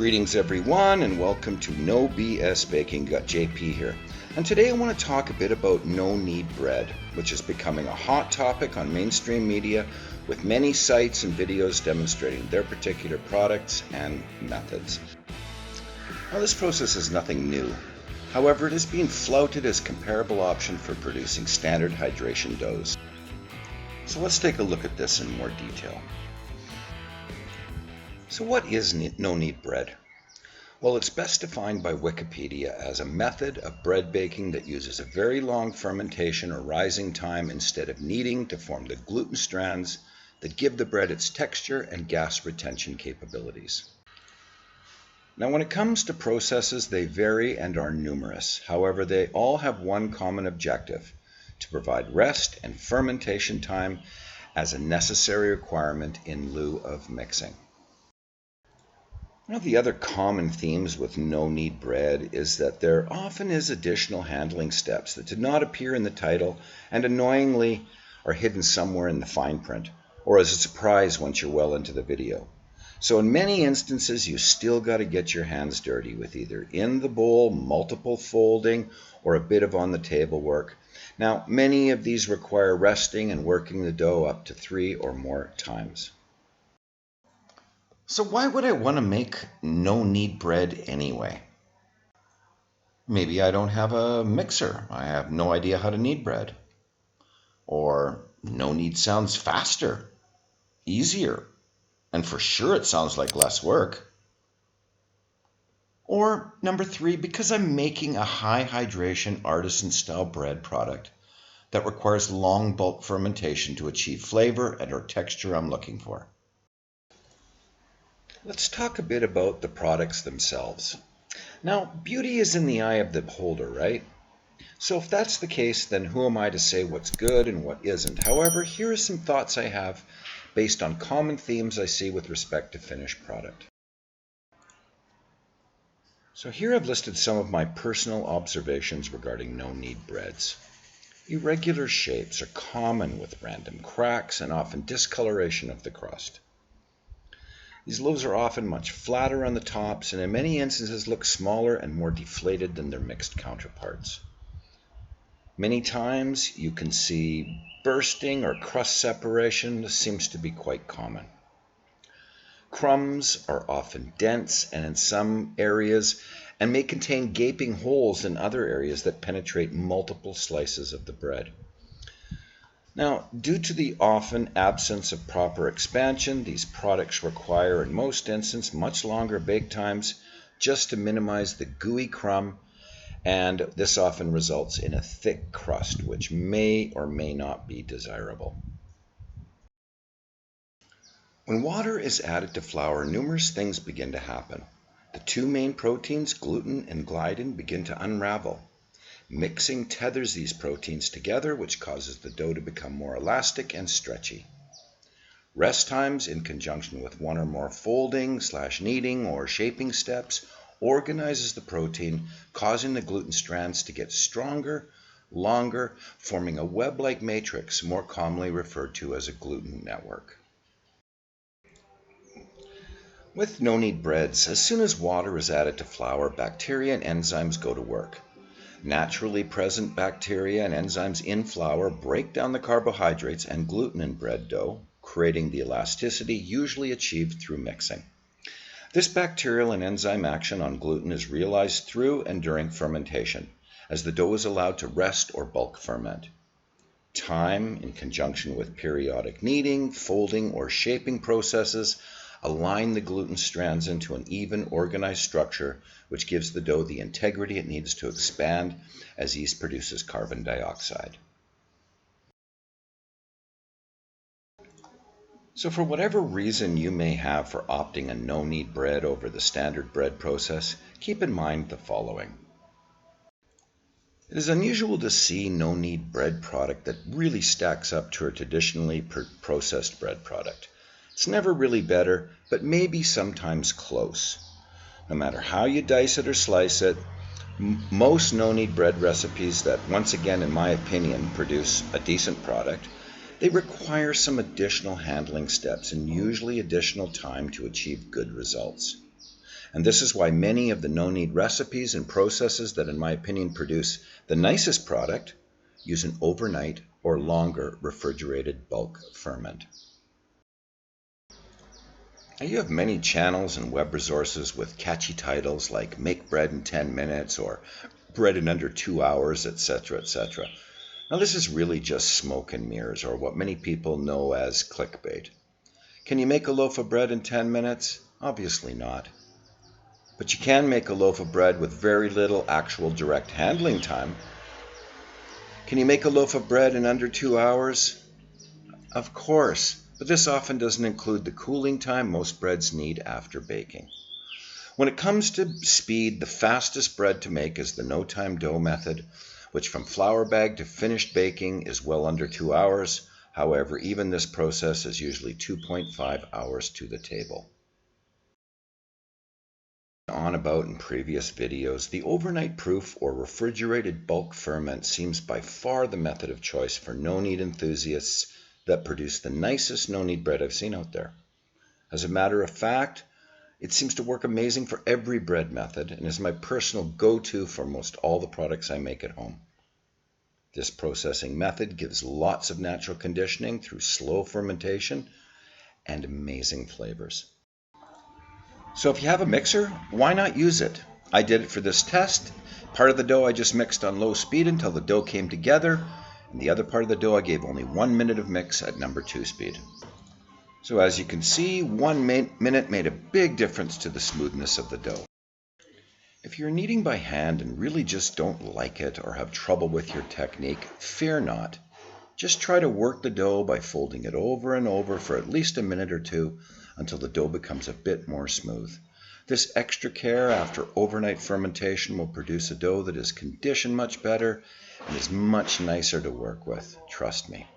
Greetings everyone and welcome to No BS Baking. Got JP here. And today I want to talk a bit about no knead bread, which is becoming a hot topic on mainstream media with many sites and videos demonstrating their particular products and methods. Now this process is nothing new. However, it is being flouted as a comparable option for producing standard hydration doughs. So let's take a look at this in more detail. So what is no knead bread? Well, it's best defined by Wikipedia as a method of bread baking that uses a very long fermentation or rising time instead of kneading to form the gluten strands that give the bread its texture and gas retention capabilities. Now, when it comes to processes, they vary and are numerous. However, they all have one common objective: to provide rest and fermentation time as a necessary requirement in lieu of mixing. One of the other common themes with no knead bread is that there often is additional handling steps that did not appear in the title and annoyingly are hidden somewhere in the fine print or as a surprise once you're well into the video. So in many instances, you still got to get your hands dirty with either in the bowl, multiple folding, or a bit of on the table work. Now, many of these require resting and working the dough up to 3 or more times. So why would I want to make no knead bread anyway? Maybe I don't have a mixer. I have no idea how to knead bread. Or no knead sounds faster, easier, and for sure it sounds like less work. Or number 3, because I'm making a high hydration artisan style bread product that requires long bulk fermentation to achieve flavor and or texture I'm looking for. Let's talk a bit about the products themselves. Now, beauty is in the eye of the beholder, right? So if that's the case, then who am I to say what's good and what isn't? However, here are some thoughts I have based on common themes I see with respect to finished product. So here I've listed some of my personal observations regarding no knead breads. Irregular shapes are common with random cracks and often discoloration of the crust. These loaves are often much flatter on the tops and in many instances look smaller and more deflated than their mixed counterparts. Many times you can see bursting or crust separation. This seems to be quite common. Crumbs are often dense and in some areas and may contain gaping holes in other areas that penetrate multiple slices of the bread. Now, due to the often absence of proper expansion, these products require, in most instances, much longer bake times just to minimize the gooey crumb, and this often results in a thick crust, which may or may not be desirable. When water is added to flour, numerous things begin to happen. The two main proteins, gluten and gliadin, begin to unravel. Mixing tethers these proteins together, which causes the dough to become more elastic and stretchy. Rest times, in conjunction with one or more folding, kneading, or shaping steps, organizes the protein, causing the gluten strands to get stronger, longer, forming a web-like matrix, more commonly referred to as a gluten network. With no knead breads, as soon as water is added to flour, bacteria and enzymes go to work. Naturally present bacteria and enzymes in flour break down the carbohydrates and gluten in bread dough, creating the elasticity usually achieved through mixing. This bacterial and enzyme action on gluten is realized through and during fermentation, as the dough is allowed to rest or bulk ferment. Time, in conjunction with periodic kneading, folding, or shaping processes, align the gluten strands into an even, organized structure, which gives the dough the integrity it needs to expand as yeast produces carbon dioxide. So for whatever reason you may have for opting a no knead bread over the standard bread process, keep in mind the following. It is unusual to see no knead bread product that really stacks up to a traditionally processed bread product. It's never really better, but maybe sometimes close. No matter how you dice it or slice it, most no knead bread recipes that, once again in my opinion, produce a decent product, they require some additional handling steps and usually additional time to achieve good results. And this is why many of the no-knead recipes and processes that in my opinion produce the nicest product use an overnight or longer refrigerated bulk ferment. Now, you have many channels and web resources with catchy titles like Make Bread in 10 minutes or Bread in under 2 hours, etc., etc. Now this is really just smoke and mirrors, or what many people know as clickbait. Can you make a loaf of bread in 10 minutes? Obviously not. But you can make a loaf of bread with very little actual direct handling time. Can you make a loaf of bread in under 2 hours? Of course, but this often doesn't include the cooling time most breads need after baking. When it comes to speed, the fastest bread to make is the no-time dough method, which from flour bag to finished baking is well under 2 hours. However, even this process is usually 2.5 hours to the table. On about in previous videos, the overnight proof or refrigerated bulk ferment seems by far the method of choice for no-knead enthusiasts that produce the nicest no-knead bread I've seen out there. As a matter of fact, it seems to work amazing for every bread method and is my personal go-to for most all the products I make at home. This processing method gives lots of natural conditioning through slow fermentation and amazing flavors. So if you have a mixer, why not use it? I did it for this test. Part of the dough I just mixed on low speed until the dough came together, and the other part of the dough I gave only 1 minute of mix at number 2 speed. So as you can see, 1 minute made a big difference to the smoothness of the dough. If you're kneading by hand and really just don't like it or have trouble with your technique, fear not. Just try to work the dough by folding it over and over for at least a minute or two until the dough becomes a bit more smooth. This extra care after overnight fermentation will produce a dough that is conditioned much better and is much nicer to work with. Trust me.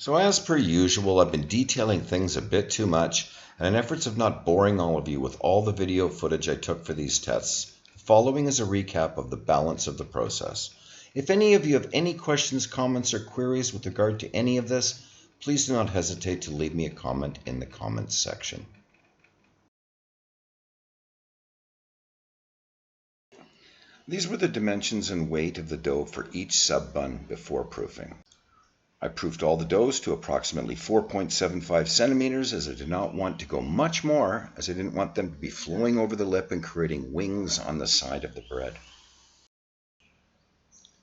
So as per usual, I've been detailing things a bit too much, and in efforts of not boring all of you with all the video footage I took for these tests, the following is a recap of the balance of the process. If any of you have any questions, comments, or queries with regard to any of this, please do not hesitate to leave me a comment in the comments section. These were the dimensions and weight of the dough for each sub-bun before proofing. I proofed all the doughs to approximately 4.75 centimeters as I did not want to go much more, as I didn't want them to be flowing over the lip and creating wings on the side of the bread.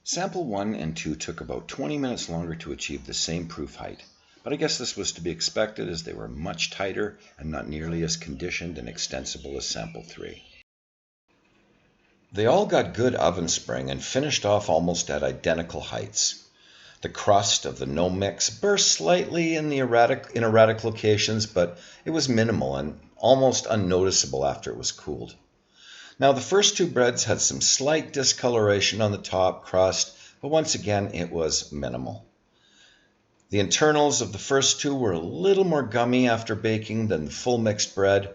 Sample 1 and 2 took about 20 minutes longer to achieve the same proof height, but I guess this was to be expected as they were much tighter and not nearly as conditioned and extensible as sample 3. They all got good oven spring and finished off almost at identical heights. The crust of the no mix burst slightly in erratic locations, but it was minimal and almost unnoticeable after it was cooled. Now the first two breads had some slight discoloration on the top crust, but once again it was minimal. The internals of the first two were a little more gummy after baking than the full mixed bread,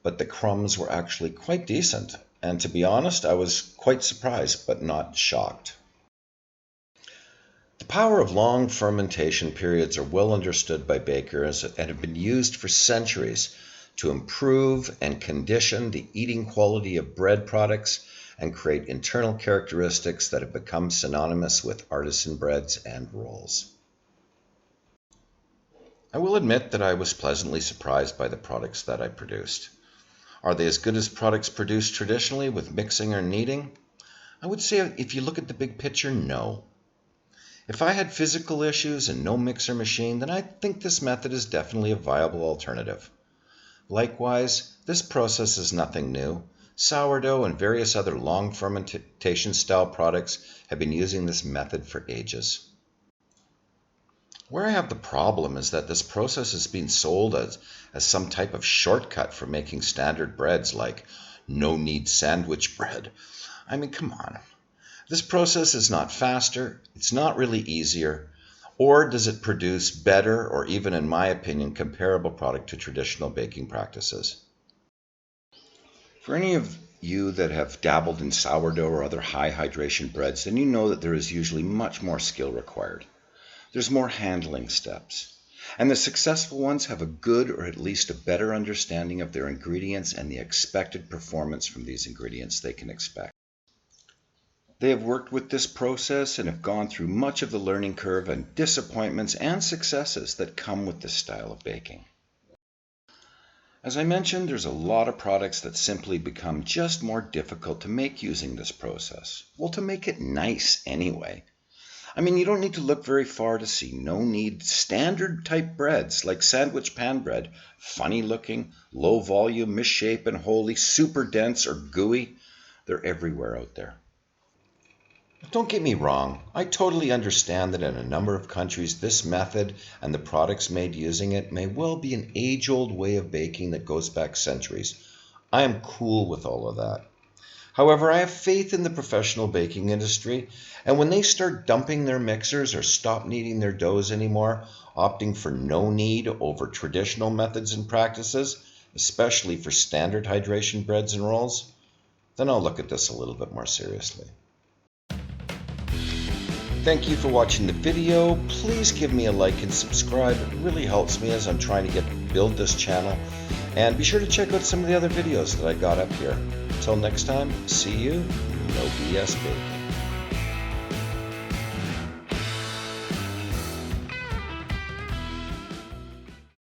but the crumbs were actually quite decent. And to be honest, I was quite surprised, but not shocked. The power of long fermentation periods are well understood by bakers and have been used for centuries to improve and condition the eating quality of bread products and create internal characteristics that have become synonymous with artisan breads and rolls. I will admit that I was pleasantly surprised by the products that I produced. Are they as good as products produced traditionally with mixing or kneading? I would say if you look at the big picture, no. If I had physical issues and no mixer machine, then I think this method is definitely a viable alternative. Likewise, this process is nothing new. Sourdough and various other long fermentation style products have been using this method for ages. Where I have the problem is that this process is being sold as some type of shortcut for making standard breads like no knead sandwich bread. I mean, come on. This process is not faster, it's not really easier, or does it produce better or even, in my opinion, comparable product to traditional baking practices. For any of you that have dabbled in sourdough or other high hydration breads, then you know that there is usually much more skill required. There's more handling steps, and the successful ones have a good or at least a better understanding of their ingredients and the expected performance from these ingredients they can expect. They have worked with this process and have gone through much of the learning curve and disappointments and successes that come with this style of baking. As I mentioned, there's a lot of products that simply become just more difficult to make using this process. Well, to make it nice anyway. I mean, you don't need to look very far to see no knead standard type breads like sandwich pan bread, funny looking, low volume, misshapen, wholly, super dense or gooey. They're everywhere out there. Don't get me wrong, I totally understand that in a number of countries this method and the products made using it may well be an age-old way of baking that goes back centuries. I am cool with all of that. However, I have faith in the professional baking industry, and when they start dumping their mixers or stop kneading their doughs anymore, opting for no knead over traditional methods and practices, especially for standard hydration breads and rolls, then I'll look at this a little bit more seriously. Thank you for watching the video. Please give me a like and subscribe. It really helps me as I'm trying to build this channel. And be sure to check out some of the other videos that I got up here. Until next time, see you. No BS Baking.